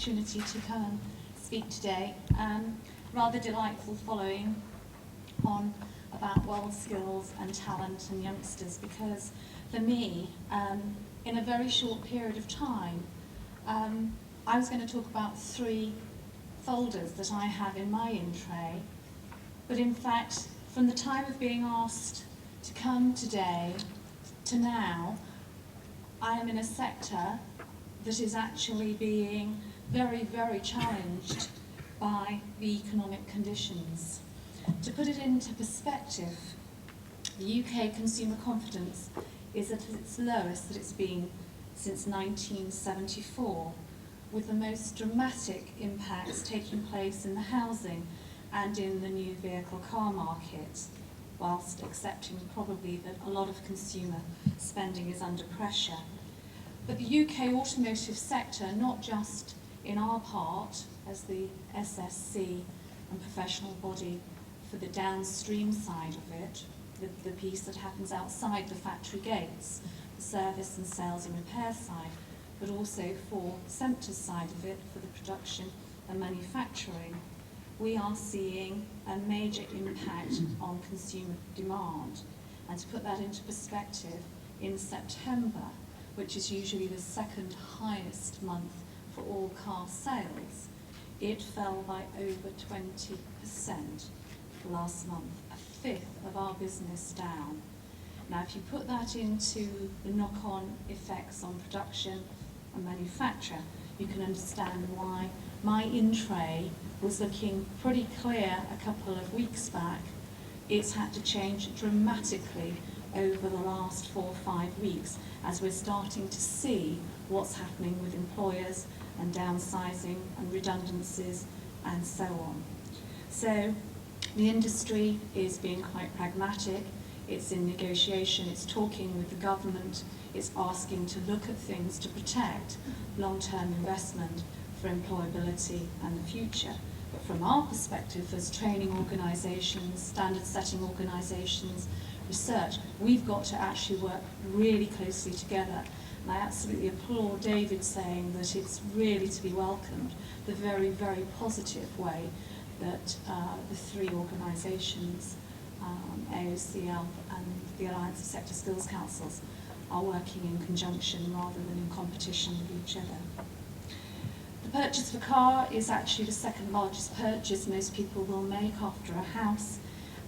opportunity to come and speak today. Rather delightful following on about world skills and talent and youngsters, because for me, in a very short period of time, I was going to talk about 3 folders that I have in my in-tray, but in fact, from the time of being asked to come today to now, I am in a sector that is actually being very, very challenged by the economic conditions. To put it into perspective, the UK consumer confidence is at its lowest that it's been since 1974, with the most dramatic impacts taking place in the housing and in the new vehicle car market, whilst accepting probably that a lot of consumer spending is under pressure. But the UK automotive sector, not just in our part as the SSC and professional body for the downstream side of it, the piece that happens outside the factory gates, the service and sales and repair side, but also for Sempter's side of it, for the production and manufacturing, we are seeing a major impact on consumer demand. And to put that into perspective, in September, which is usually the second highest month for all car sales, it fell by over 20% last month, a fifth of our business down. Now, if you put that into the knock-on effects on production and manufacture, you can understand why my in-tray was looking pretty clear a couple of weeks back. It's had to change dramatically over the last 4 or 5 weeks as we're starting to see what's happening with employers and downsizing and redundancies and so on. So the industry is being quite pragmatic. It's in negotiation, it's talking with the government, it's asking to look at things to protect long-term investment for employability and the future. But from our perspective as training organisations, standard-setting organisations, research, we've got to actually work really closely together. And I absolutely applaud David saying that it's really to be welcomed, the very, very positive way that the 3 organisations, AOC, ALP and the Alliance of Sector Skills Councils, are working in conjunction rather than in competition with each other. The purchase of a car is actually the second largest purchase most people will make after a house,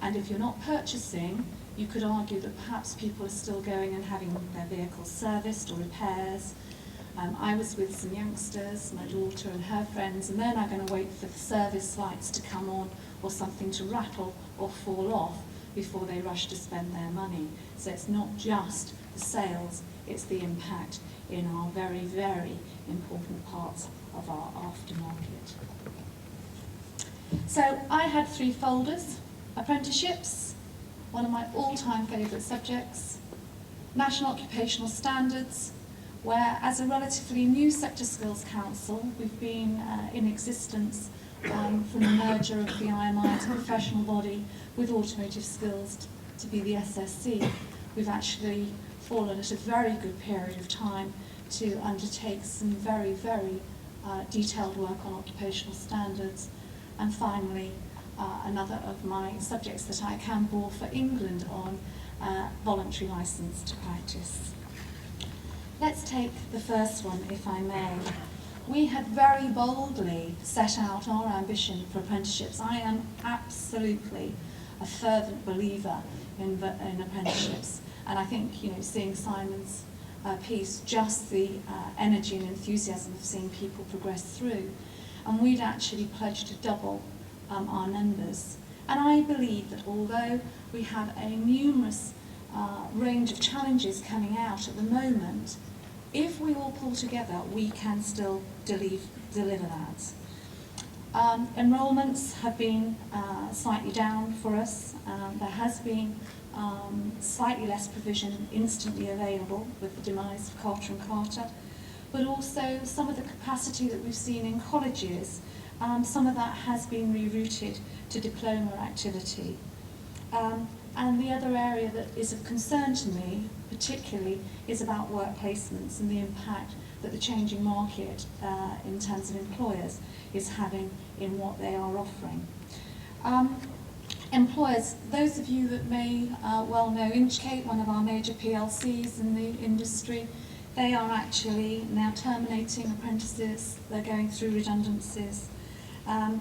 and if you're not purchasing, you could argue that perhaps people are still going and having their vehicles serviced or repairs. I was with some youngsters, my daughter and her friends, and they're now going to wait for the service lights to come on or something to rattle or fall off before they rush to spend their money. So it's not just the sales, it's the impact in our very, very important parts of our aftermarket. So I had 3 folders: apprenticeships, one of my all-time favourite subjects, national occupational standards, where as a relatively new Sector Skills Council, we've been in existence from the merger of the IMI as a professional body with automotive skills to be the SSC. We've actually fallen at a very good period of time to undertake some very, very detailed work on occupational standards. And finally, another of my subjects that I can bore for England on, voluntary licence to practice. Let's take the first one, if I may. We had very boldly set out our ambition for apprenticeships. I am absolutely a fervent believer in apprenticeships, and I think, seeing Simon's piece, just the energy and enthusiasm of seeing people progress through, and we'd actually pledged to double our numbers. And I believe that although we have a numerous range of challenges coming out at the moment, if we all pull together, we can still deliver that. Enrolments have been slightly down for us. There has been slightly less provision instantly available with the demise of Carter and Carter, but also some of the capacity that we've seen in colleges, some of that has been rerouted to diploma activity. And the other area that is of concern to me, particularly, is about work placements and the impact that the changing market in terms of employers is having in what they are offering. Employers, those of you that may well know Inchcape, one of our major PLCs in the industry, they are actually now terminating apprentices. They're going through redundancies.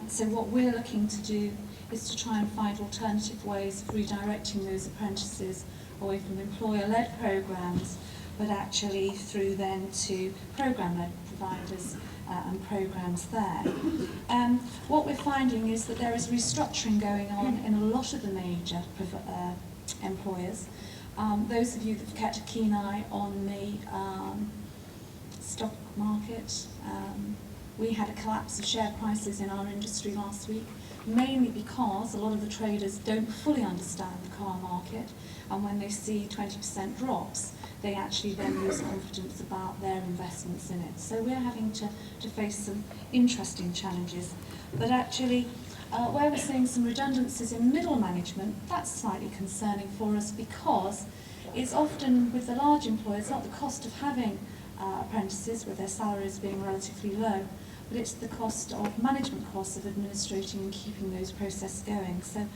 So what we're looking to do is to try and find alternative ways of redirecting those apprentices away from employer-led programs, but actually through then to program-led providers and programs there. What we're finding is that there is restructuring going on in a lot of the major employers. Those of you that have kept a keen eye on the stock market, we had a collapse of share prices in our industry last week, mainly because a lot of the traders don't fully understand the car market, and when they see 20% drops, they actually then lose confidence about their investments in it. So we're having to face some interesting challenges. But actually, where we're seeing some redundancies in middle management, that's slightly concerning for us, because it's often with the large employers not the cost of having apprentices with their salaries being relatively low, but it's the cost of management costs of administrating and keeping those processes going. So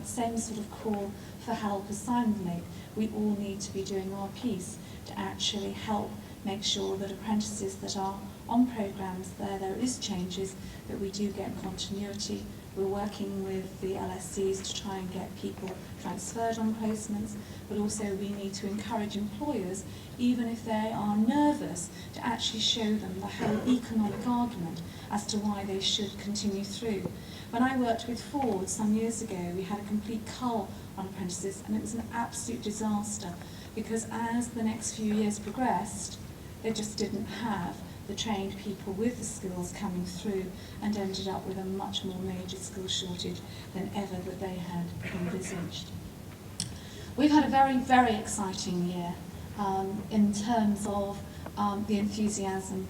same sort of call for help as Simon made. We all need to be doing our piece to actually help make sure that apprentices that are on programs there is changes, that we do get continuity. We're working with the LSCs to try and get people transferred on placements, but also we need to encourage employers, even if they are nervous, to actually show them the whole economic argument as to why they should continue through. When I worked with Ford some years ago, we had a complete cull on apprentices, and it was an absolute disaster, because as the next few years progressed, they just didn't have the trained people with the skills coming through, and ended up with a much more major skill shortage than ever that they had envisaged. We've had a very, very exciting year in terms of the enthusiasm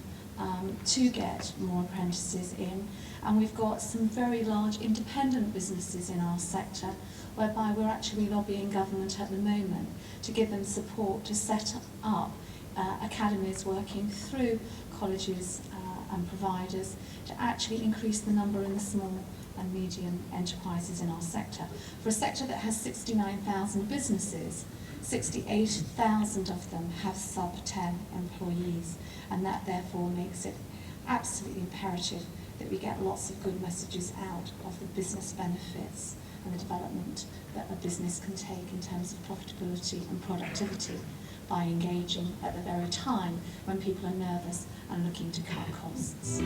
to get more apprentices in, and we've got some very large independent businesses in our sector, whereby we're actually lobbying government at the moment to give them support to set up academies working through colleges and providers to actually increase the number in the small and medium enterprises in our sector. For a sector that has 69,000 businesses, 68,000 of them have sub-10 employees, and that therefore makes it absolutely imperative that we get lots of good messages out of the business benefits and the development that a business can take in terms of profitability and productivity, by engaging at the very time when people are nervous and looking to cut costs.